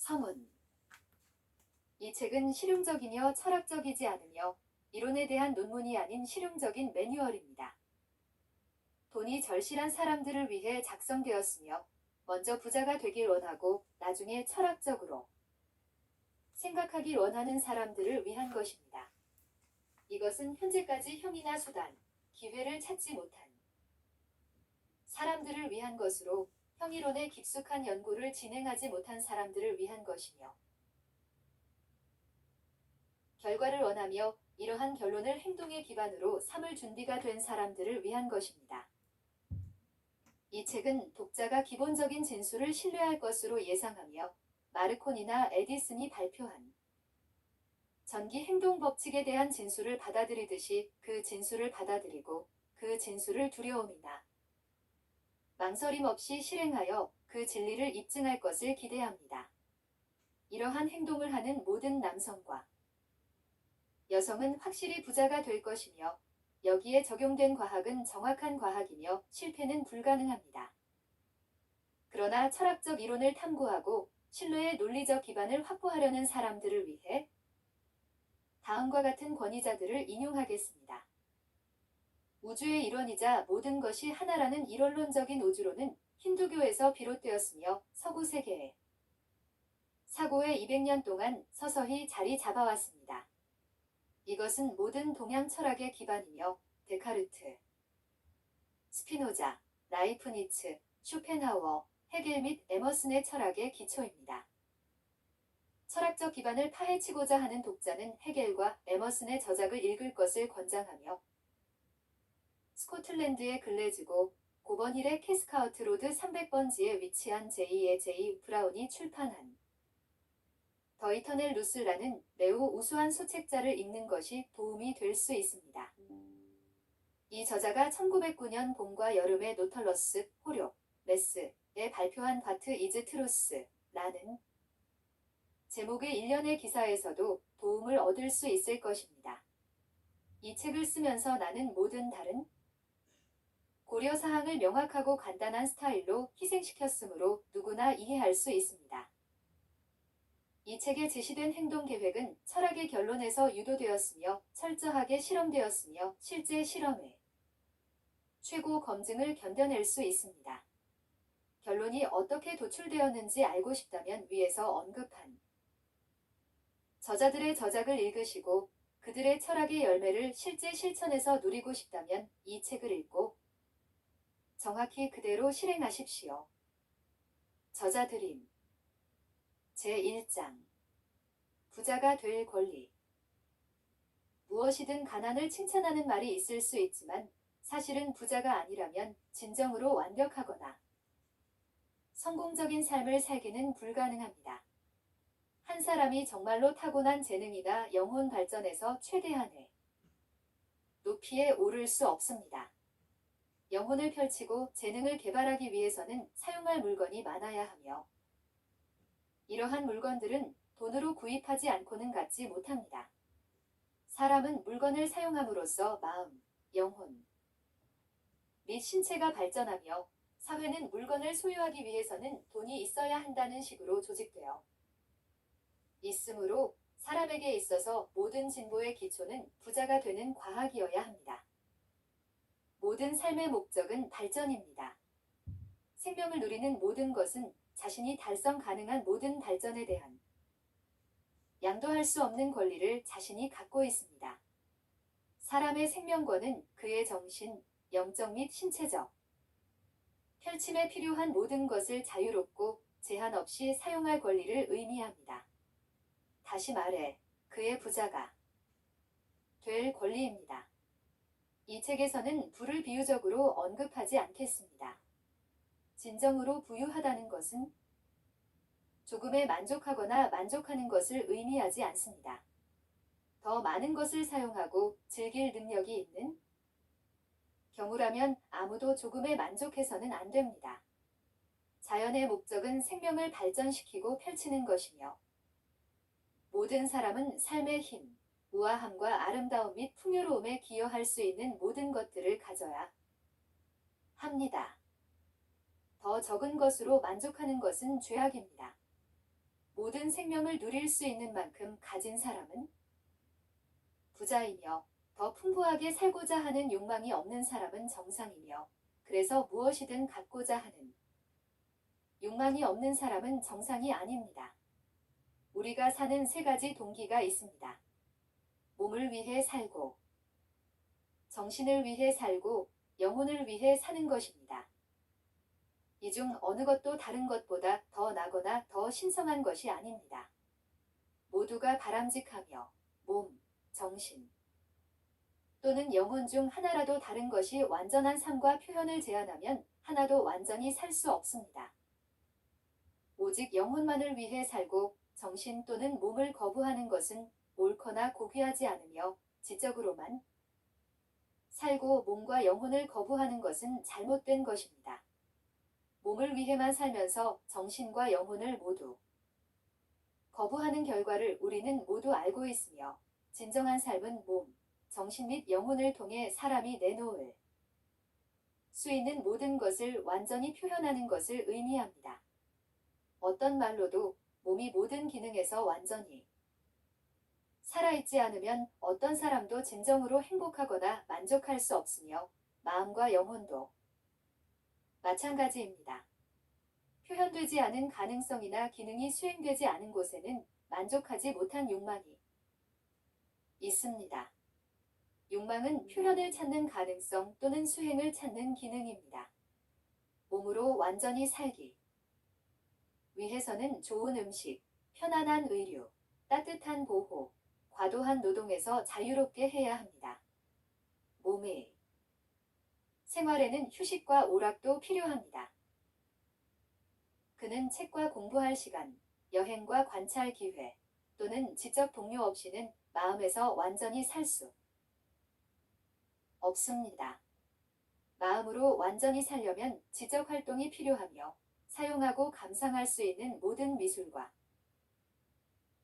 서문. 이 책은 실용적이며 철학적이지 않으며 이론에 대한 논문이 아닌 실용적인 매뉴얼입니다. 돈이 절실한 사람들을 위해 작성되었으며 먼저 부자가 되길 원하고 나중에 철학적으로 생각하길 원하는 사람들을 위한 것입니다. 이것은 현재까지 형이나 수단, 기회를 찾지 못한 사람들을 위한 것으로 형이론에 깊숙한 연구를 진행하지 못한 사람들을 위한 것이며 결과를 원하며 이러한 결론을 행동의 기반으로 삼을 준비가 된 사람들을 위한 것입니다. 이 책은 독자가 기본적인 진술을 신뢰할 것으로 예상하며 마르코니나 에디슨이 발표한 전기 행동 법칙에 대한 진술을 받아들이듯이 그 진술을 받아들이고 그 진술을 두려움이나 망설임 없이 실행하여 그 진리를 입증할 것을 기대합니다. 이러한 행동을 하는 모든 남성과 여성은 확실히 부자가 될 것이며 여기에 적용된 과학은 정확한 과학이며 실패는 불가능합니다. 그러나 철학적 이론을 탐구하고 신뢰의 논리적 기반을 확보하려는 사람들을 위해 다음과 같은 권위자들을 인용하겠습니다. 우주의 일원이자 모든 것이 하나라는 이론론적인 우주론은 힌두교에서 비롯되었으며 서구 세계의 사고의 200년 동안 서서히 자리 잡아왔습니다. 이것은 모든 동양 철학의 기반이며 데카르트, 스피노자, 라이프니츠, 쇼펜하우어, 헤겔 및 에머슨의 철학의 기초입니다. 철학적 기반을 파헤치고자 하는 독자는 헤겔과 에머슨의 저작을 읽을 것을 권장하며 스코틀랜드의 글래즈고 고번힐의 캐스카우트 로드 300번지에 위치한 제2의 제이 브라운이 출판한 더 이터넬 루스라는 매우 우수한 소책자를 읽는 것이 도움이 될 수 있습니다. 이 저자가 1909년 봄과 여름에 노털러스, 호력, 메스에 발표한 바트 이즈 트루스라는 제목의 일련의 기사에서도 도움을 얻을 수 있을 것입니다. 이 책을 쓰면서 나는 모든 다른 고려사항을 명확하고 간단한 스타일로 희생시켰으므로 누구나 이해할 수 있습니다. 이 책에 제시된 행동계획은 철학의 결론에서 유도되었으며 철저하게 실험되었으며 실제 실험의 최고 검증을 견뎌낼 수 있습니다. 결론이 어떻게 도출되었는지 알고 싶다면 위에서 언급한 저자들의 저작을 읽으시고 그들의 철학의 열매를 실제 실천에서 누리고 싶다면 이 책을 읽고 정확히 그대로 실행하십시오. 저자들임 제1장 부자가 될 권리. 무엇이든 가난을 칭찬하는 말이 있을 수 있지만 사실은 부자가 아니라면 진정으로 완벽하거나 성공적인 삶을 살기는 불가능합니다. 한 사람이 정말로 타고난 재능이나 영혼 발전에서 최대한의 높이에 오를 수 없습니다. 영혼을 펼치고 재능을 개발하기 위해서는 사용할 물건이 많아야 하며 이러한 물건들은 돈으로 구입하지 않고는 갖지 못합니다. 사람은 물건을 사용함으로써 마음, 영혼 및 신체가 발전하며 사회는 물건을 소유하기 위해서는 돈이 있어야 한다는 식으로 조직되어 있으므로 사람에게 있어서 모든 진보의 기초는 부자가 되는 과학이어야 합니다. 모든 삶의 목적은 발전입니다. 생명을 누리는 모든 것은 자신이 달성 가능한 모든 발전에 대한 양도할 수 없는 권리를 자신이 갖고 있습니다. 사람의 생명권은 그의 정신, 영적 및 신체적 펼침에 필요한 모든 것을 자유롭고 제한 없이 사용할 권리를 의미합니다. 다시 말해, 그의 부자가 될 권리입니다. 이 책에서는 부를 비유적으로 언급하지 않겠습니다. 진정으로 부유하다는 것은 조금에 만족하거나 만족하는 것을 의미하지 않습니다. 더 많은 것을 사용하고 즐길 능력이 있는 경우라면 아무도 조금에 만족해서는 안 됩니다. 자연의 목적은 생명을 발전시키고 펼치는 것이며 모든 사람은 삶의 힘, 우아함과 아름다움 및 풍요로움에 기여할 수 있는 모든 것들을 가져야 합니다. 더 적은 것으로 만족하는 것은 죄악입니다. 모든 생명을 누릴 수 있는 만큼 가진 사람은 부자이며 더 풍부하게 살고자 하는 욕망이 없는 사람은 정상이며 그래서 무엇이든 갖고자 하는 욕망이 없는 사람은 정상이 아닙니다. 우리가 사는 세 가지 동기가 있습니다. 몸을 위해 살고, 정신을 위해 살고, 영혼을 위해 사는 것입니다. 이 중 어느 것도 다른 것보다 더 나거나 더 신성한 것이 아닙니다. 모두가 바람직하며 몸, 정신 또는 영혼 중 하나라도 다른 것이 완전한 삶과 표현을 제한하면 하나도 완전히 살 수 없습니다. 오직 영혼만을 위해 살고 정신 또는 몸을 거부하는 것은 옳거나 고귀하지 않으며 지적으로만 살고 몸과 영혼을 거부하는 것은 잘못된 것입니다. 몸을 위해만 살면서 정신과 영혼을 모두 거부하는 결과를 우리는 모두 알고 있으며 진정한 삶은 몸, 정신 및 영혼을 통해 사람이 내놓을 수 있는 모든 것을 완전히 표현하는 것을 의미합니다. 어떤 말로도 몸이 모든 기능에서 완전히 살아있지 않으면 어떤 사람도 진정으로 행복하거나 만족할 수 없으며 마음과 영혼도 마찬가지입니다. 표현되지 않은 가능성이나 기능이 수행되지 않은 곳에는 만족하지 못한 욕망이 있습니다. 욕망은 표현을 찾는 가능성 또는 수행을 찾는 기능입니다. 몸으로 완전히 살기 위해서는 좋은 음식, 편안한 의류, 따뜻한 보호, 과도한 노동에서 자유롭게 해야 합니다. 몸의 생활에는 휴식과 오락도 필요합니다. 그는 책과 공부할 시간, 여행과 관찰 기회 또는 지적 동료 없이는 마음에서 완전히 살 수 없습니다. 마음으로 완전히 살려면 지적 활동이 필요하며 사용하고 감상할 수 있는 모든 미술과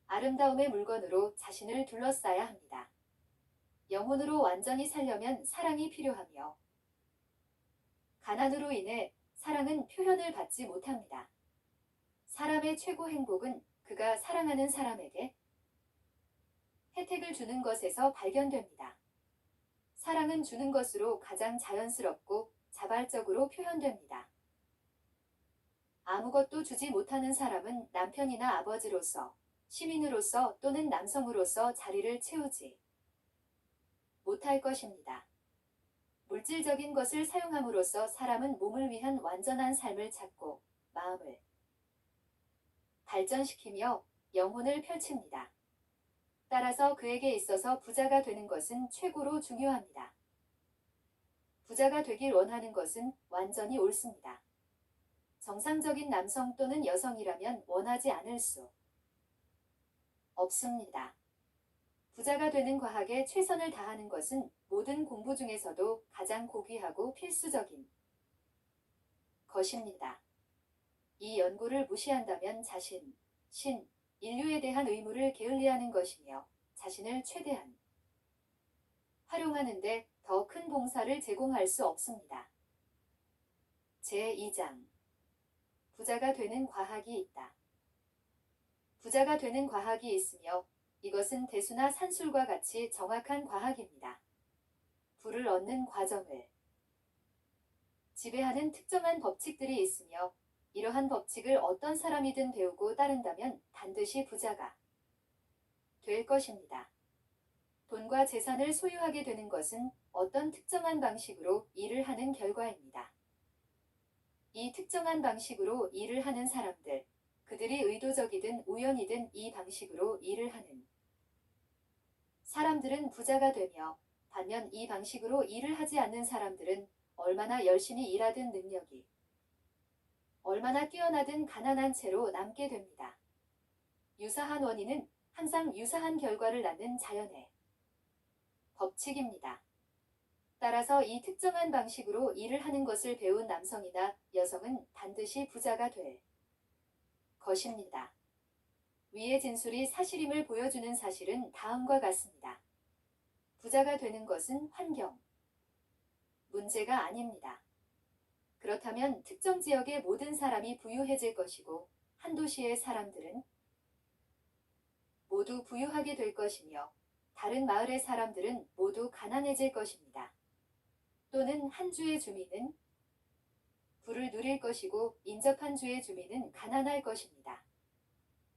아름다움의 물건으로 자신을 둘러싸야 합니다. 영혼으로 완전히 살려면 사랑이 필요하며 가난으로 인해 사랑은 표현을 받지 못합니다. 사람의 최고 행복은 그가 사랑하는 사람에게 혜택을 주는 것에서 발견됩니다. 사랑은 주는 것으로 가장 자연스럽고 자발적으로 표현됩니다. 아무것도 주지 못하는 사람은 남편이나 아버지로서, 시민으로서 또는 남성으로서 자리를 채우지 못할 것입니다. 물질적인 것을 사용함으로써 사람은 몸을 위한 완전한 삶을 찾고 마음을 발전시키며 영혼을 펼칩니다. 따라서 그에게 있어서 부자가 되는 것은 최고로 중요합니다. 부자가 되길 원하는 것은 완전히 옳습니다. 정상적인 남성 또는 여성이라면 원하지 않을 수 없습니다. 부자가 되는 과학에 최선을 다하는 것은 모든 공부 중에서도 가장 고귀하고 필수적인 것입니다. 이 연구를 무시한다면 자신, 신, 인류에 대한 의무를 게을리하는 것이며 자신을 최대한 활용하는데 더 큰 봉사를 제공할 수 없습니다. 제2장 부자가 되는 과학이 있다. 부자가 되는 과학이 있으며 이것은 대수나 산술과 같이 정확한 과학입니다. 부를 얻는 과정을 지배하는 특정한 법칙들이 있으며 이러한 법칙을 어떤 사람이든 배우고 따른다면 반드시 부자가 될 것입니다. 돈과 재산을 소유하게 되는 것은 어떤 특정한 방식으로 일을 하는 결과입니다. 이 특정한 방식으로 일을 하는 사람들, 그들이 의도적이든 우연이든 이 방식으로 일을 하는 사람들은 부자가 되며 반면 이 방식으로 일을 하지 않는 사람들은 얼마나 열심히 일하든 능력이 얼마나 뛰어나든 가난한 채로 남게 됩니다. 유사한 원인은 항상 유사한 결과를 낳는 자연의 법칙입니다. 따라서 이 특정한 방식으로 일을 하는 것을 배운 남성이나 여성은 반드시 부자가 될 것입니다. 위의 진술이 사실임을 보여주는 사실은 다음과 같습니다. 부자가 되는 것은 환경, 문제가 아닙니다. 그렇다면 특정 지역의 모든 사람이 부유해질 것이고 한 도시의 사람들은 모두 부유하게 될 것이며 다른 마을의 사람들은 모두 가난해질 것입니다. 또는 한 주의 주민은 부를 누릴 것이고 인접한 주의 주민은 가난할 것입니다.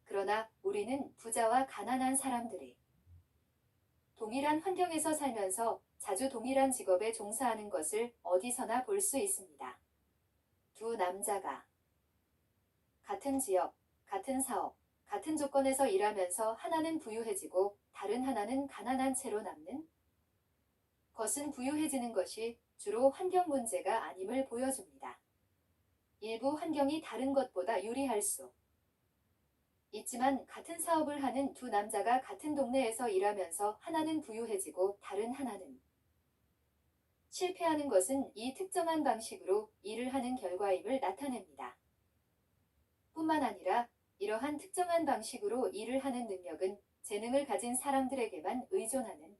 그러나 우리는 부자와 가난한 사람들이 동일한 환경에서 살면서 자주 동일한 직업에 종사하는 것을 어디서나 볼 수 있습니다. 두 남자가 같은 지역, 같은 사업, 같은 조건에서 일하면서 하나는 부유해지고 다른 하나는 가난한 채로 남는 것은 부유해지는 것이 주로 환경 문제가 아님을 보여줍니다. 일부 환경이 다른 것보다 유리할 수 있지만 같은 사업을 하는 두 남자가 같은 동네에서 일하면서 하나는 부유해지고 다른 하나는 실패하는 것은 이 특정한 방식으로 일을 하는 결과임을 나타냅니다. 뿐만 아니라 이러한 특정한 방식으로 일을 하는 능력은 재능을 가진 사람들에게만 의존하는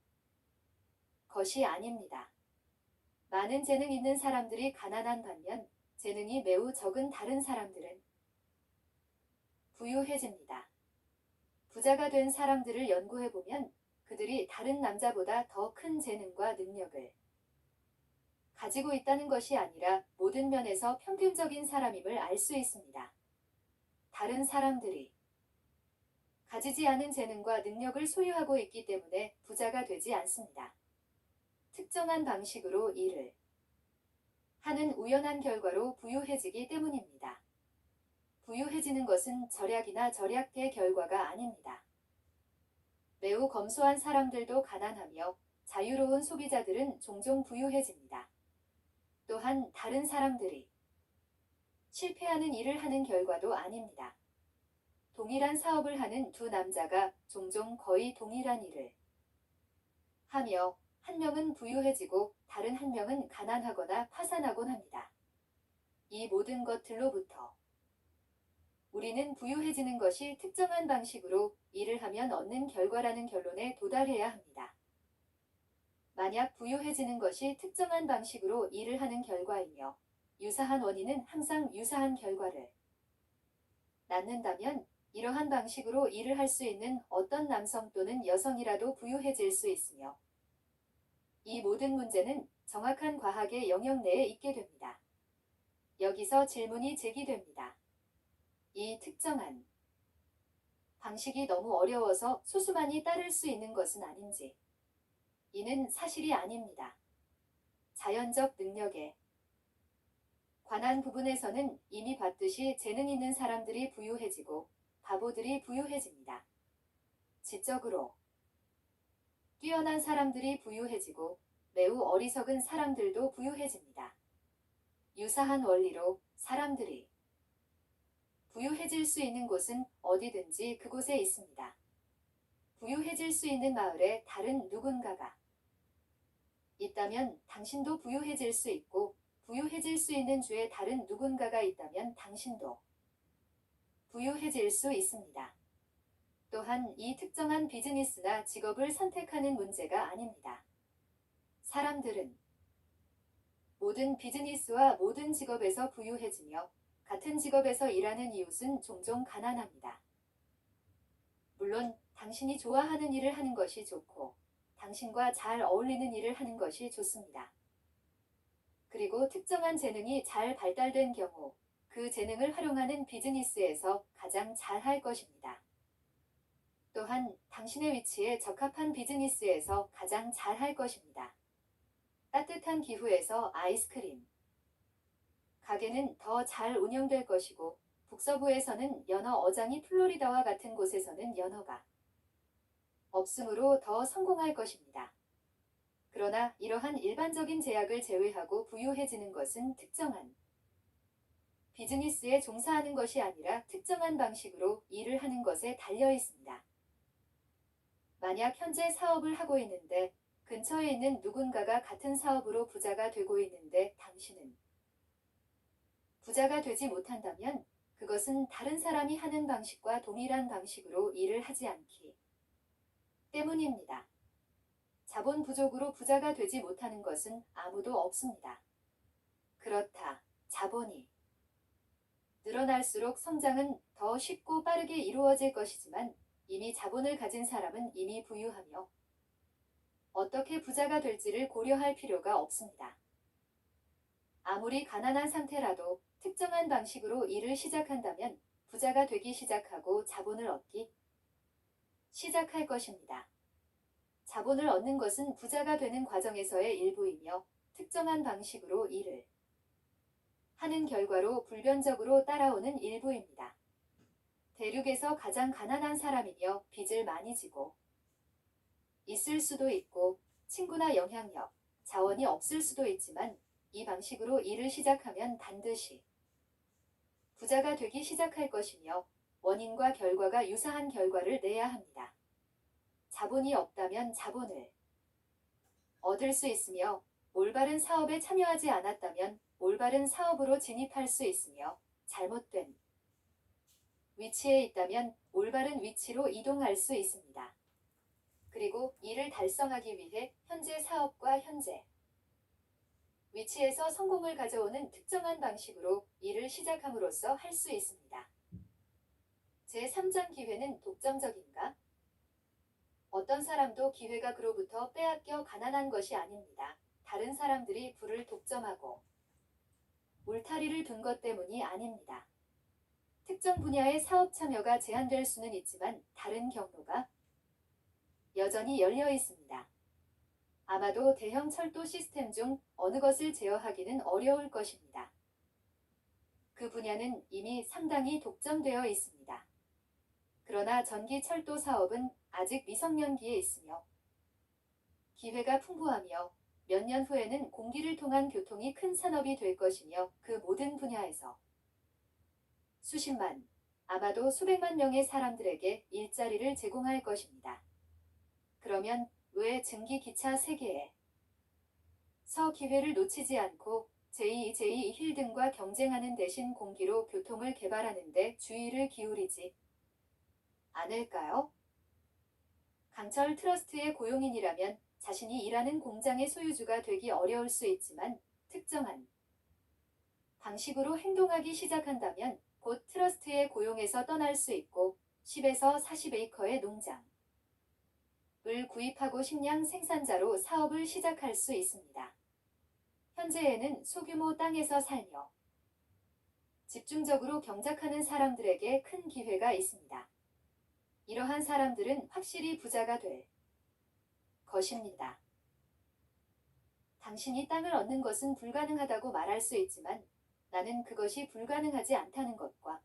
것이 아닙니다. 많은 재능 있는 사람들이 가난한 반면 재능이 매우 적은 다른 사람들은 부유해집니다. 부자가 된 사람들을 연구해보면 그들이 다른 남자보다 더 큰 재능과 능력을 가지고 있다는 것이 아니라 모든 면에서 평균적인 사람임을 알 수 있습니다. 다른 사람들이 가지지 않은 재능과 능력을 소유하고 있기 때문에 부자가 되지 않습니다. 특정한 방식으로 일을 하는 우연한 결과로 부유해지기 때문입니다. 부유해지는 것은 절약이나 절약의 결과가 아닙니다. 매우 검소한 사람들도 가난하며 자유로운 소비자들은 종종 부유해집니다. 또한 다른 사람들이 실패하는 일을 하는 결과도 아닙니다. 동일한 사업을 하는 두 남자가 종종 거의 동일한 일을 하며 한 명은 부유해지고 다른 한 명은 가난하거나 파산하곤 합니다. 이 모든 것들로부터 우리는 부유해지는 것이 특정한 방식으로 일을 하면 얻는 결과라는 결론에 도달해야 합니다. 만약 부유해지는 것이 특정한 방식으로 일을 하는 결과이며 유사한 원인은 항상 유사한 결과를 낳는다면 이러한 방식으로 일을 할 수 있는 어떤 남성 또는 여성이라도 부유해질 수 있으며 이 모든 문제는 정확한 과학의 영역 내에 있게 됩니다. 여기서 질문이 제기됩니다. 이 특정한 방식이 너무 어려워서 소수만이 따를 수 있는 것은 아닌지. 이는 사실이 아닙니다. 자연적 능력에 관한 부분에서는 이미 봤듯이 재능 있는 사람들이 부유해지고 바보들이 부유해집니다. 지적으로 뛰어난 사람들이 부유해지고 매우 어리석은 사람들도 부유해집니다. 유사한 원리로 사람들이 부유해질 수 있는 곳은 어디든지 그곳에 있습니다. 부유해질 수 있는 마을에 다른 누군가가 있다면 당신도 부유해질 수 있고 부유해질 수 있는 주에 다른 누군가가 있다면 당신도 부유해질 수 있습니다. 또한 이 특정한 비즈니스나 직업을 선택하는 문제가 아닙니다. 사람들은 모든 비즈니스와 모든 직업에서 부유해지며 같은 직업에서 일하는 이웃은 종종 가난합니다. 물론 당신이 좋아하는 일을 하는 것이 좋고 당신과 잘 어울리는 일을 하는 것이 좋습니다. 그리고 특정한 재능이 잘 발달된 경우 그 재능을 활용하는 비즈니스에서 가장 잘할 것입니다. 또한 당신의 위치에 적합한 비즈니스에서 가장 잘할 것입니다. 따뜻한 기후에서 아이스크림 가게는 더 잘 운영될 것이고 북서부에서는 연어 어장이 플로리다와 같은 곳에서는 연어가 없으므로 더 성공할 것입니다. 그러나 이러한 일반적인 제약을 제외하고 부유해지는 것은 특정한 비즈니스에 종사하는 것이 아니라 특정한 방식으로 일을 하는 것에 달려 있습니다. 만약 현재 사업을 하고 있는데 근처에 있는 누군가가 같은 사업으로 부자가 되고 있는데 당신은 부자가 되지 못한다면 그것은 다른 사람이 하는 방식과 동일한 방식으로 일을 하지 않기 때문입니다. 자본 부족으로 부자가 되지 못하는 것은 아무도 없습니다. 그렇다. 자본이 늘어날수록 성장은 더 쉽고 빠르게 이루어질 것이지만 이미 자본을 가진 사람은 이미 부유하며 어떻게 부자가 될지를 고려할 필요가 없습니다. 아무리 가난한 상태라도 특정한 방식으로 일을 시작한다면 부자가 되기 시작하고 자본을 얻기 시작할 것입니다. 자본을 얻는 것은 부자가 되는 과정에서의 일부이며 특정한 방식으로 일을 하는 결과로 불변적으로 따라오는 일부입니다. 대륙에서 가장 가난한 사람이며 빚을 많이 지고 있을 수도 있고 친구나 영향력, 자원이 없을 수도 있지만 이 방식으로 일을 시작하면 반드시 부자가 되기 시작할 것이며 원인과 결과가 유사한 결과를 내야 합니다. 자본이 없다면 자본을 얻을 수 있으며 올바른 사업에 참여하지 않았다면 올바른 사업으로 진입할 수 있으며 잘못된 위치에 있다면 올바른 위치로 이동할 수 있습니다. 그리고 이를 달성하기 위해 현재 사업과 현재 위치에서 성공을 가져오는 특정한 방식으로 일을 시작함으로써 할 수 있습니다. 제3장 기회는 독점적인가? 어떤 사람도 기회가 그로부터 빼앗겨 가난한 것이 아닙니다. 다른 사람들이 부를 독점하고 울타리를 둔 것 때문이 아닙니다. 특정 분야의 사업 참여가 제한될 수는 있지만 다른 경로가 여전히 열려 있습니다. 아마도 대형 철도 시스템 중 어느 것을 제어하기는 어려울 것입니다. 그 분야는 이미 상당히 독점되어 있습니다. 그러나 전기 철도 사업은 아직 미성년기에 있으며 기회가 풍부하며 몇 년 후에는 공기를 통한 교통이 큰 산업이 될 것이며 그 모든 분야에서 수십만, 아마도 수백만 명의 사람들에게 일자리를 제공할 것입니다. 그러면 왜 증기기차 세계에서 기회를 놓치지 않고 제2힐 등과 경쟁하는 대신 공기로 교통을 개발하는 데 주의를 기울이지 않을까요? 강철 트러스트의 고용인이라면 자신이 일하는 공장의 소유주가 되기 어려울 수 있지만 특정한 방식으로 행동하기 시작한다면 곧 트러스트의 고용에서 떠날 수 있고 10에서 40에이커의 농장을 구입하고 식량 생산자로 사업을 시작할 수 있습니다. 현재에는 소규모 땅에서 살며 집중적으로 경작하는 사람들에게 큰 기회가 있습니다. 이러한 사람들은 확실히 부자가 될 것입니다. 당신이 땅을 얻는 것은 불가능하다고 말할 수 있지만 나는 그것이 불가능하지 않다는 것과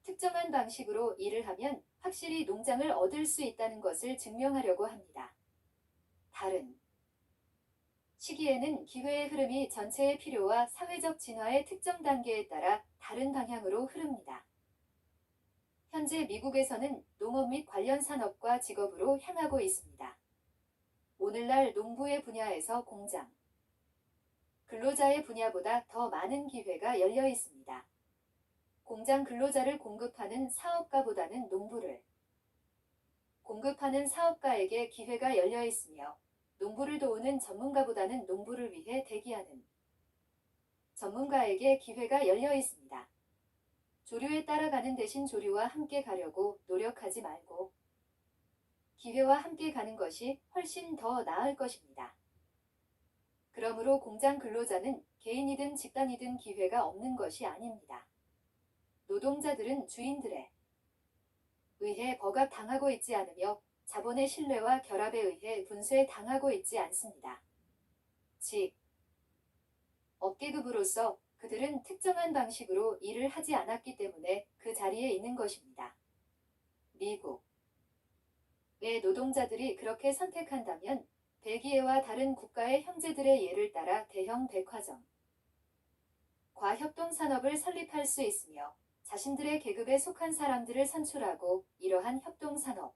특정한 방식으로 일을 하면 확실히 농장을 얻을 수 있다는 것을 증명하려고 합니다. 다른 시기에는 기회의 흐름이 전체의 필요와 사회적 진화의 특정 단계에 따라 다른 방향으로 흐릅니다. 현재 미국에서는 농업 및 관련 산업과 직업으로 향하고 있습니다. 오늘날 농부의 분야에서 공장 근로자의 분야보다 더 많은 기회가 열려 있습니다. 공장 근로자를 공급하는 사업가보다는 농부를 공급하는 사업가에게 기회가 열려 있으며 농부를 도우는 전문가보다는 농부를 위해 대기하는 전문가에게 기회가 열려 있습니다. 조류에 따라가는 대신 조류와 함께 가려고 노력하지 말고 기회와 함께 가는 것이 훨씬 더 나을 것입니다. 그러므로 공장 근로자는 개인이든 집단이든 기회가 없는 것이 아닙니다. 노동자들은 주인들에 의해 억압당하고 있지 않으며 자본의 신뢰와 결합에 의해 분쇄당하고 있지 않습니다. 즉, 업계급으로서 그들은 특정한 방식으로 일을 하지 않았기 때문에 그 자리에 있는 것입니다. 미국의 노동자들이 그렇게 선택한다면 벨기에와 다른 국가의 형제들의 예를 따라 대형 백화점과 협동산업을 설립할 수 있으며 자신들의 계급에 속한 사람들을 선출하고 이러한 협동산업의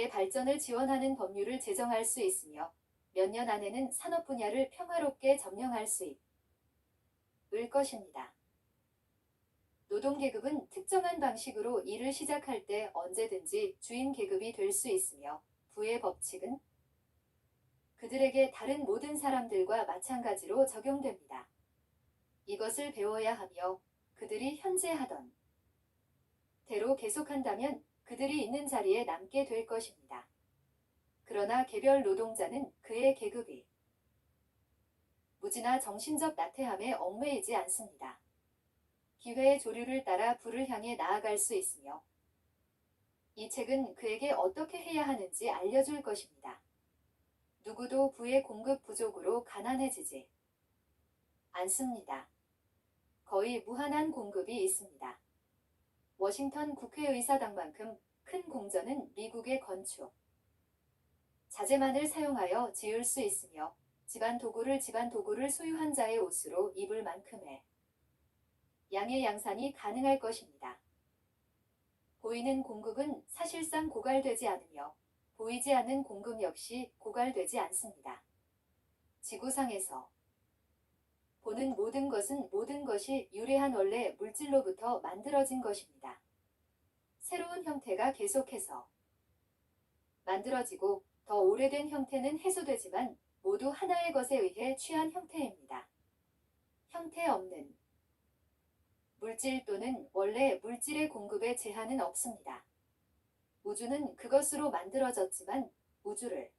발전을 지원하는 법률을 제정할 수 있으며 몇 년 안에는 산업 분야를 평화롭게 점령할 수 있을 것입니다. 노동계급은 특정한 방식으로 일을 시작할 때 언제든지 주인 계급이 될 수 있으며 부의 법칙은 그들에게 다른 모든 사람들과 마찬가지로 적용됩니다. 이것을 배워야 하며 그들이 현재 하던 대로 계속한다면 그들이 있는 자리에 남게 될 것입니다. 그러나 개별 노동자는 그의 계급이 무지나 정신적 나태함에 얽매이지 않습니다. 기회의 조류를 따라 부를 향해 나아갈 수 있으며 이 책은 그에게 어떻게 해야 하는지 알려줄 것입니다. 누구도 부의 공급 부족으로 가난해지지 않습니다. 거의 무한한 공급이 있습니다. 워싱턴 국회의사당만큼 큰 공전은 미국의 건축 자재만을 사용하여 지을 수 있으며 집안 도구를 소유한 자의 옷으로 입을 만큼의 양의 양산이 가능할 것입니다. 보이는 공급은 사실상 고갈되지 않으며 보이지 않는 공급 역시 고갈되지 않습니다. 지구상에서 보는 모든 것이 유래한 원래 물질로부터 만들어진 것입니다. 새로운 형태가 계속해서 만들어지고 더 오래된 형태는 해소되지만 모두 하나의 것에 의해 취한 형태입니다. 형태 없는 물질 또는 원래 물질의 공급에 제한은 없습니다. 우주는 그것으로 만들어졌지만 우주를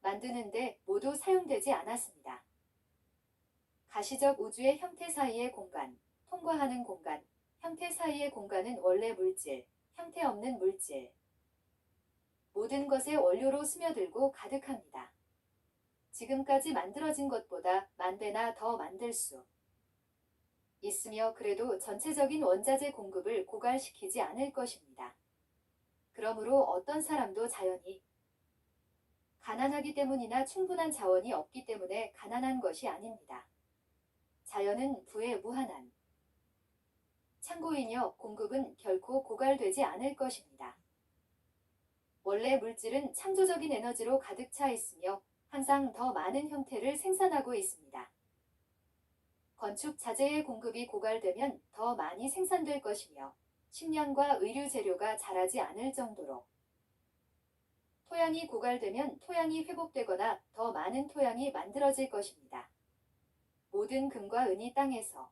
만드는데 모두 사용되지 않았습니다. 가시적 우주의 형태 사이의 공간, 통과하는 공간, 형태 사이의 공간은 원래 물질, 형태 없는 물질. 모든 것의 원료로 스며들고 가득합니다. 지금까지 만들어진 것보다 만 배나 더 만들 수 있으며 그래도 전체적인 원자재 공급을 고갈시키지 않을 것입니다. 그러므로 어떤 사람도 자연이 가난하기 때문이나 충분한 자원이 없기 때문에 가난한 것이 아닙니다. 자연은 부의 무한한 창고이며 공급은 결코 고갈되지 않을 것입니다. 원래 물질은 창조적인 에너지로 가득 차 있으며 항상 더 많은 형태를 생산하고 있습니다. 건축 자재의 공급이 고갈되면 더 많이 생산될 것이며 식량과 의류 재료가 자라지 않을 정도로 토양이 고갈되면 토양이 회복되거나 더 많은 토양이 만들어질 것입니다. 모든 금과 은이 땅에서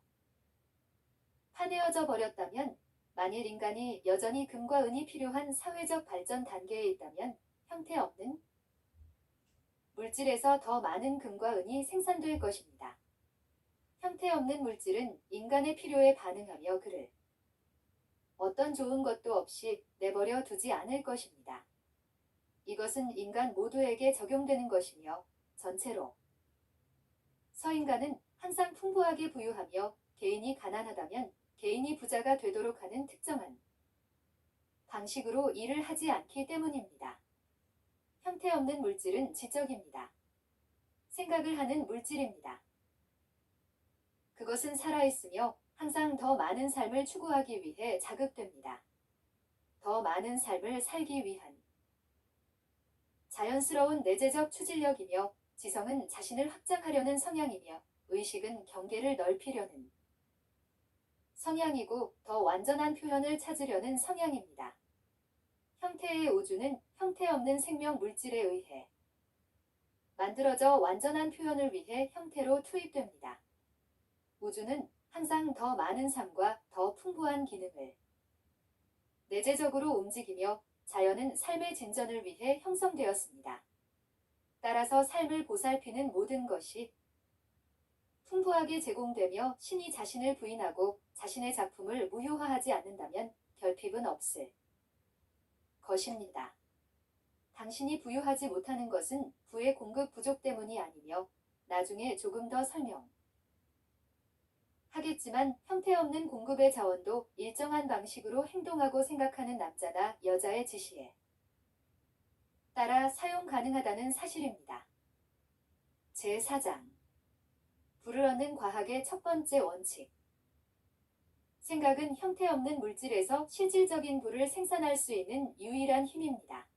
파내어져 버렸다면 만일 인간이 여전히 금과 은이 필요한 사회적 발전 단계에 있다면 형태없는 물질에서 더 많은 금과 은이 생산될 것입니다. 형태없는 물질은 인간의 필요에 반응하며 그를 어떤 좋은 것도 없이 내버려 두지 않을 것입니다. 이것은 인간 모두에게 적용되는 것이며 전체로 서인간은 항상 풍부하게 부유하며 개인이 가난하다면 개인이 부자가 되도록 하는 특정한 방식으로 일을 하지 않기 때문입니다. 형태없는 물질은 지적입니다. 생각을 하는 물질입니다. 그것은 살아있으며 항상 더 많은 삶을 추구하기 위해 자극됩니다. 더 많은 삶을 살기 위한 자연스러운 내재적 추진력이며 지성은 자신을 확장하려는 성향이며 의식은 경계를 넓히려는 성향이고 더 완전한 표현을 찾으려는 성향입니다. 형태의 우주는 형태없는 생명 물질에 의해 만들어져 완전한 표현을 위해 형태로 투입됩니다. 우주는 항상 더 많은 삶과 더 풍부한 기능을 내재적으로 움직이며 자연은 삶의 진전을 위해 형성되었습니다. 따라서 삶을 보살피는 모든 것이 풍부하게 제공되며 신이 자신을 부인하고 자신의 작품을 무효화하지 않는다면 결핍은 없을 것입니다. 당신이 부유하지 못하는 것은 부의 공급 부족 때문이 아니며 나중에 조금 더 설명하겠지만 형태없는 공급의 자원도 일정한 방식으로 행동하고 생각하는 남자나 여자의 지시에 따라 사용 가능하다는 사실입니다. 제4장 부를 얻는 과학의 첫 번째 원칙. 생각은 형태없는 물질에서 실질적인 부를 생산할 수 있는 유일한 힘입니다.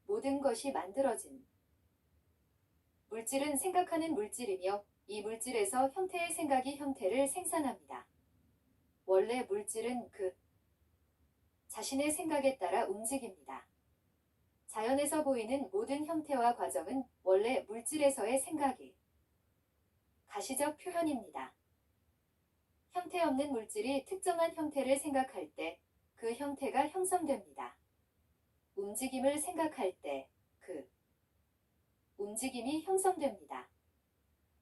모든 것이 만들어진 물질은 생각하는 물질이며 이 물질에서 형태의 생각이 형태를 생산합니다. 원래 물질은 그 자신의 생각에 따라 움직입니다. 자연에서 보이는 모든 형태와 과정은 원래 물질에서의 생각이 가시적 표현입니다. 형태없는 물질이 특정한 형태를 생각할 때 그 형태가 형성됩니다. 움직임을 생각할 때 그 움직임이 형성됩니다.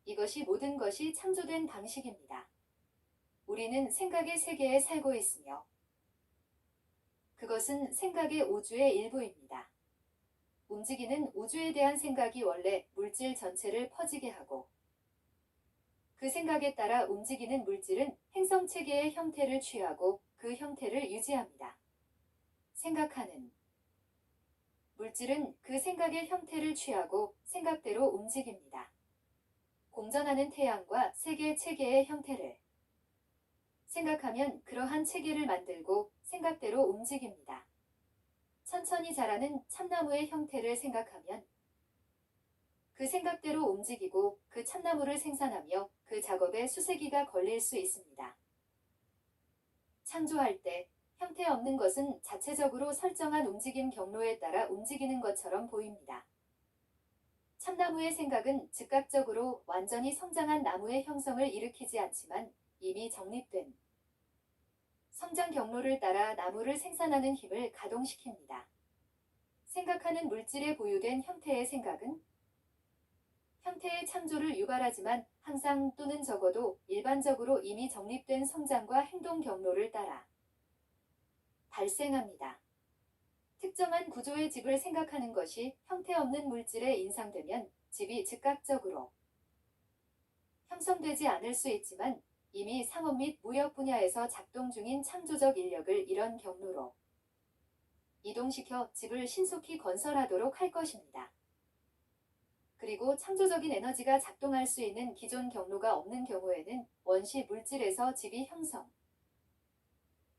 이것이 모든 것이 창조된 방식입니다. 우리는 생각의 세계에 살고 있으며 그것은 생각의 우주의 일부입니다. 움직이는 우주에 대한 생각이 원래 물질 전체를 퍼지게 하고 그 생각에 따라 움직이는 물질은 행성체계의 형태를 취하고 그 형태를 유지합니다. 생각하는 물질은 그 생각의 형태를 취하고 생각대로 움직입니다. 공전하는 태양과 세계 체계의 형태를 생각하면 그러한 체계를 만들고 생각대로 움직입니다. 천천히 자라는 참나무의 형태를 생각하면 그 생각대로 움직이고 그 참나무를 생산하며 그 작업에 수세기가 걸릴 수 있습니다. 창조할 때 형태 없는 것은 자체적으로 설정한 움직임 경로에 따라 움직이는 것처럼 보입니다. 참나무의 생각은 즉각적으로 완전히 성장한 나무의 형성을 일으키지 않지만 이미 정립된 성장 경로를 따라 나무를 생산하는 힘을 가동시킵니다. 생각하는 물질에 보유된 형태의 생각은 형태의 창조를 유발하지만 항상 또는 적어도 일반적으로 이미 정립된 성장과 행동 경로를 따라 발생합니다. 특정한 구조의 집을 생각하는 것이 형태 없는 물질에 인상되면 집이 즉각적으로 형성되지 않을 수 있지만 이미 상업 및 무역 분야에서 작동 중인 창조적 인력을 이런 경로로 이동시켜 집을 신속히 건설하도록 할 것입니다. 그리고 창조적인 에너지가 작동할 수 있는 기존 경로가 없는 경우에는 원시 물질에서 집이 형성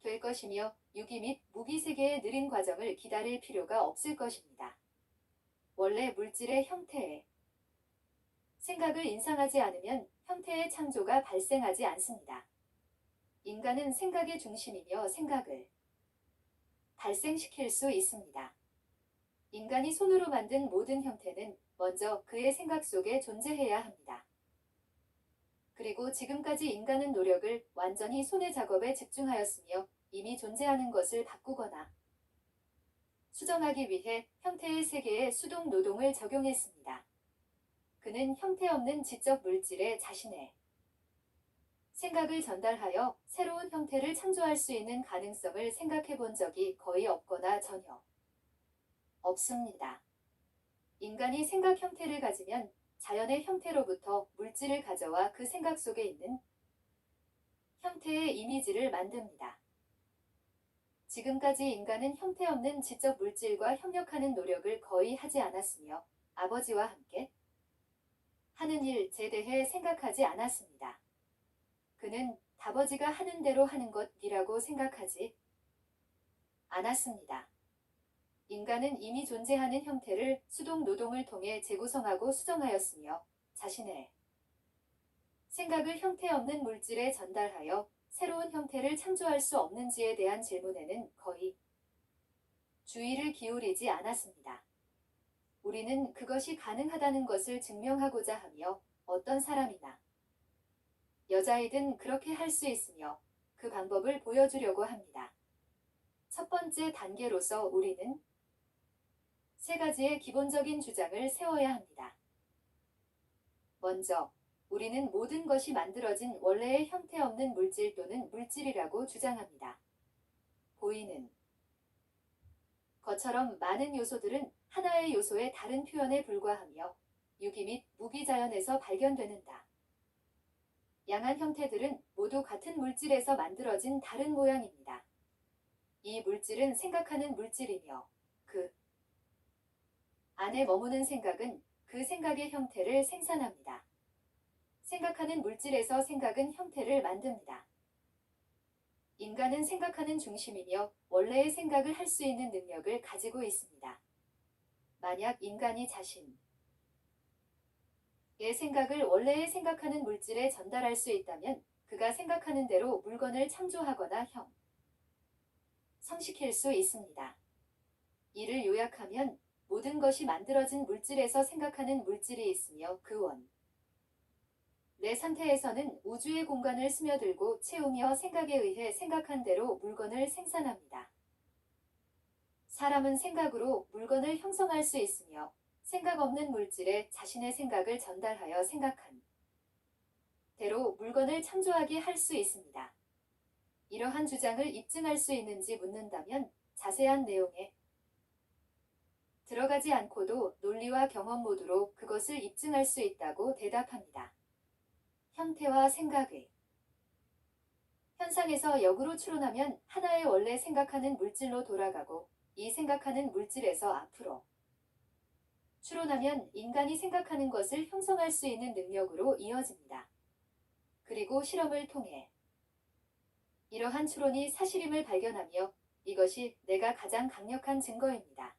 될 것이며 유기 및 무기 세계의 느린 과정을 기다릴 필요가 없을 것입니다. 원래 물질의 형태에 생각을 인상하지 않으면 형태의 창조가 발생하지 않습니다. 인간은 생각의 중심이며 생각을 발생시킬 수 있습니다. 인간이 손으로 만든 모든 형태는 먼저 그의 생각 속에 존재해야 합니다. 그리고 지금까지 인간은 노력을 완전히 손의 작업에 집중하였으며 이미 존재하는 것을 바꾸거나 수정하기 위해 형태의 세계에 수동 노동을 적용했습니다. 그는 형태 없는 지적 물질에 자신의 생각을 전달하여 새로운 형태를 창조할 수 있는 가능성을 생각해 본 적이 거의 없거나 전혀 없습니다. 인간이 생각 형태를 가지면 자연의 형태로부터 물질을 가져와 그 생각 속에 있는 형태의 이미지를 만듭니다. 지금까지 인간은 형태 없는 지적 물질과 협력하는 노력을 거의 하지 않았으며 아버지와 함께 하는 일에 대해 생각하지 않았습니다. 그는 아버지가 하는 대로 하는 것이라고 생각하지 않았습니다. 인간은 이미 존재하는 형태를 수동 노동을 통해 재구성하고 수정하였으며 자신의 생각을 형태 없는 물질에 전달하여 새로운 형태를 창조할 수 없는지에 대한 질문에는 거의 주의를 기울이지 않았습니다. 우리는 그것이 가능하다는 것을 증명하고자 하며 어떤 사람이나 여자이든 그렇게 할 수 있으며 그 방법을 보여주려고 합니다. 첫 번째 단계로서 우리는 세 가지의 기본적인 주장을 세워야 합니다. 먼저, 우리는 모든 것이 만들어진 원래의 형태 없는 물질 또는 물질이라고 주장합니다. 보이는 것처럼 많은 요소들은 하나의 요소의 다른 표현에 불과하며 유기 및 무기 자연에서 발견되는다. 양한 형태들은 모두 같은 물질에서 만들어진 다른 모양입니다. 이 물질은 생각하는 물질이며 그 안에 머무는 생각은 그 생각의 형태를 생산합니다. 생각하는 물질에서 생각은 형태를 만듭니다. 인간은 생각하는 중심이며 원래의 생각을 할 수 있는 능력을 가지고 있습니다. 만약 인간이 자신의 생각을 원래의 생각하는 물질에 전달할 수 있다면 그가 생각하는 대로 물건을 창조하거나 성시킬 수 있습니다. 이를 요약하면 모든 것이 만들어진 물질에서 생각하는 물질이 있으며 그 내 상태에서는 우주의 공간을 스며들고 채우며 생각에 의해 생각한 대로 물건을 생산합니다. 사람은 생각으로 물건을 형성할 수 있으며 생각 없는 물질에 자신의 생각을 전달하여 생각한 대로 물건을 창조하게 할 수 있습니다. 이러한 주장을 입증할 수 있는지 묻는다면 자세한 내용에 들어가지 않고도 논리와 경험 모두로 그것을 입증할 수 있다고 대답합니다. 형태와 생각의 현상에서 역으로 추론하면 하나의 원래 생각하는 물질로 돌아가고 이 생각하는 물질에서 앞으로 추론하면 인간이 생각하는 것을 형성할 수 있는 능력으로 이어집니다. 그리고 실험을 통해 이러한 추론이 사실임을 발견하며 이것이 내가 가장 강력한 증거입니다.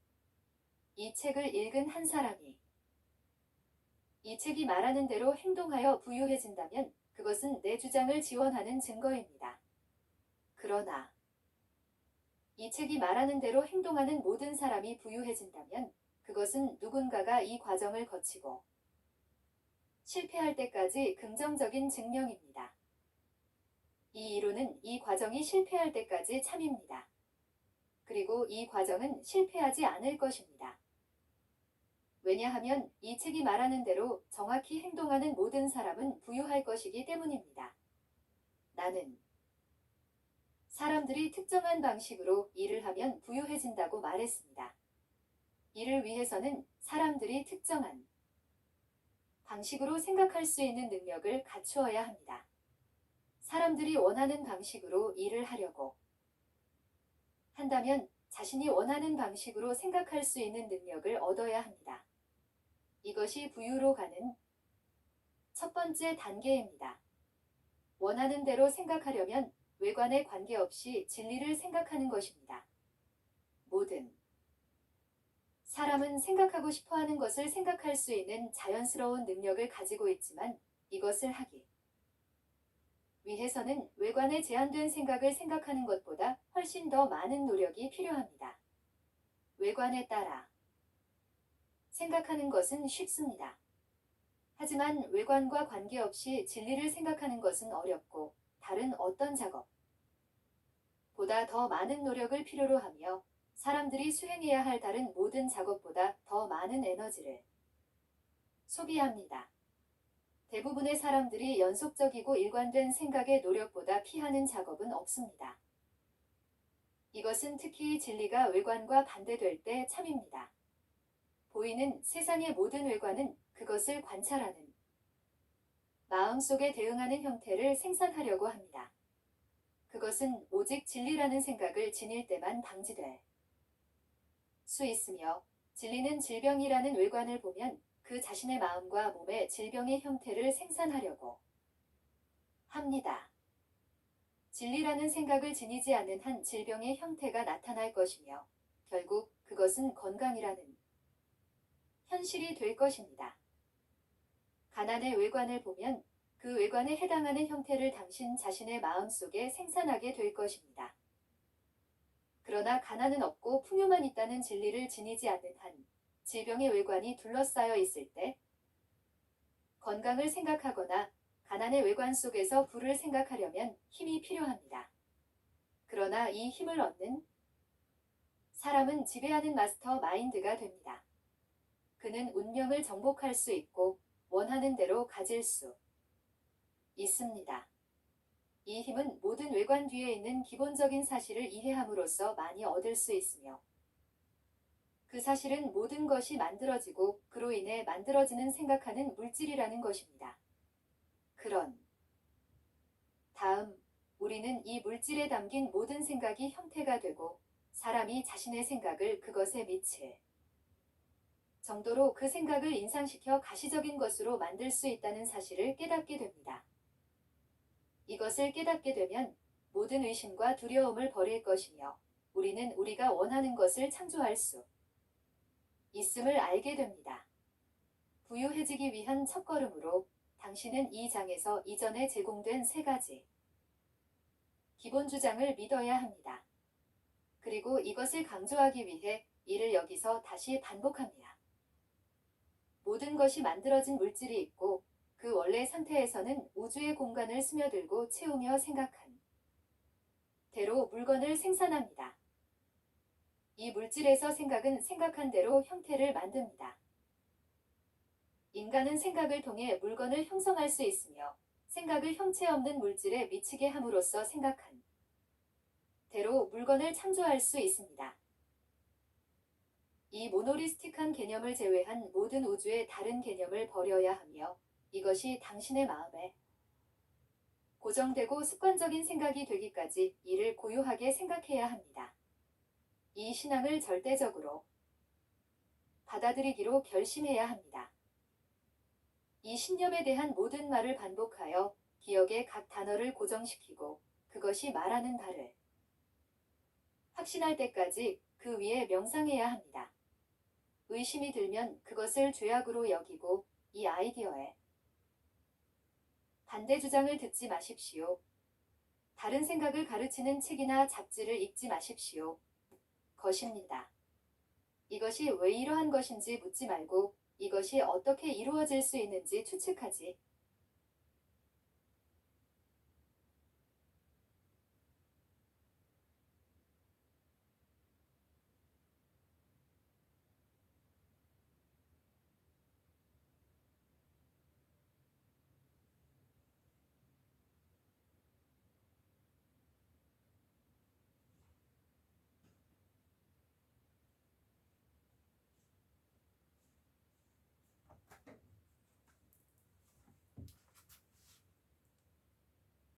이 책을 읽은 한 사람이 이 책이 말하는 대로 행동하여 부유해진다면 그것은 내 주장을 지원하는 증거입니다. 그러나 이 책이 말하는 대로 행동하는 모든 사람이 부유해진다면 그것은 누군가가 이 과정을 거치고 실패할 때까지 긍정적인 증명입니다. 이 이론은 이 과정이 실패할 때까지 참입니다. 그리고 이 과정은 실패하지 않을 것입니다. 왜냐하면 이 책이 말하는 대로 정확히 행동하는 모든 사람은 부유할 것이기 때문입니다. 나는 사람들이 특정한 방식으로 일을 하면 부유해진다고 말했습니다. 이를 위해서는 사람들이 특정한 방식으로 생각할 수 있는 능력을 갖추어야 합니다. 사람들이 원하는 방식으로 일을 하려고 한다면 자신이 원하는 방식으로 생각할 수 있는 능력을 얻어야 합니다. 이것이 부유로 가는 첫 번째 단계입니다. 원하는 대로 생각하려면 외관에 관계없이 진리를 생각하는 것입니다. 모든 사람은 생각하고 싶어 하는 것을 생각할 수 있는 자연스러운 능력을 가지고 있지만 이것을 하기 위해서는 외관에 제한된 생각을 생각하는 것보다 훨씬 더 많은 노력이 필요합니다. 외관에 따라 생각하는 것은 쉽습니다. 하지만 외관과 관계없이 진리를 생각하는 것은 어렵고 다른 어떤 작업보다 더 많은 노력을 필요로 하며 사람들이 수행해야 할 다른 모든 작업보다 더 많은 에너지를 소비합니다. 대부분의 사람들이 연속적이고 일관된 생각의 노력보다 피하는 작업은 없습니다. 이것은 특히 진리가 외관과 반대될 때 참입니다. 보이는 세상의 모든 외관은 그것을 관찰하는 마음속에 대응하는 형태를 생산하려고 합니다. 그것은 오직 진리라는 생각을 지닐 때만 방지될 수 있으며 진리는 질병이라는 외관을 보면 그 자신의 마음과 몸의 질병의 형태를 생산하려고 합니다. 진리라는 생각을 지니지 않는 한 질병의 형태가 나타날 것이며 결국 그것은 건강이라는 현실이 될 것입니다. 가난의 외관을 보면 그 외관에 해당하는 형태를 당신 자신의 마음속에 생산하게 될 것입니다. 그러나 가난은 없고 풍요만 있다는 진리를 지니지 않는 한 질병의 외관이 둘러싸여 있을 때 건강을 생각하거나 가난의 외관 속에서 부를 생각하려면 힘이 필요합니다. 그러나 이 힘을 얻는 사람은 지배하는 마스터 마인드가 됩니다. 그는 운명을 정복할 수 있고 원하는 대로 가질 수 있습니다. 이 힘은 모든 외관 뒤에 있는 기본적인 사실을 이해함으로써 많이 얻을 수 있으며 그 사실은 모든 것이 만들어지고 그로 인해 만들어지는 생각하는 물질이라는 것입니다. 그런 다음 우리는 이 물질에 담긴 모든 생각이 형태가 되고 사람이 자신의 생각을 그것에 미칠 정도로 그 생각을 인상시켜 가시적인 것으로 만들 수 있다는 사실을 깨닫게 됩니다. 이것을 깨닫게 되면 모든 의심과 두려움을 버릴 것이며 우리는 우리가 원하는 것을 창조할 수 있음을 알게 됩니다. 부유해지기 위한 첫걸음으로 당신은 이 장에서 이전에 제공된 3가지 기본 주장을 믿어야 합니다. 그리고 이것을 강조하기 위해 이를 여기서 다시 반복합니다. 모든 것이 만들어진 물질이 있고 그 그 원래 상태에서는 우주의 공간을 스며들고 채우며 생각한 대로 물건을 생산합니다. 이 물질에서 생각은 생각한 대로 형태를 만듭니다. 인간은 생각을 통해 물건을 형성할 수 있으며 생각을 형체 없는 물질에 미치게 함으로써 생각한 대로 물건을 창조할 수 있습니다. 이 모노리스틱한 개념을 제외한 모든 우주의 다른 개념을 버려야 하며 이것이 당신의 마음에 고정되고 습관적인 생각이 되기까지 이를 고요하게 생각해야 합니다. 이 신앙을 절대적으로 받아들이기로 결심해야 합니다. 이 신념에 대한 모든 말을 반복하여 기억의 각 단어를 고정시키고 그것이 말하는 바를 확신할 때까지 그 위에 명상해야 합니다. 의심이 들면 그것을 죄악으로 여기고 이 아이디어에 반대 주장을 듣지 마십시오. 다른 생각을 가르치는 책이나 잡지를 읽지 마십시오. 것입니다. 이것이 왜 이러한 것인지 묻지 말고 이것이 어떻게 이루어질 수 있는지 추측하지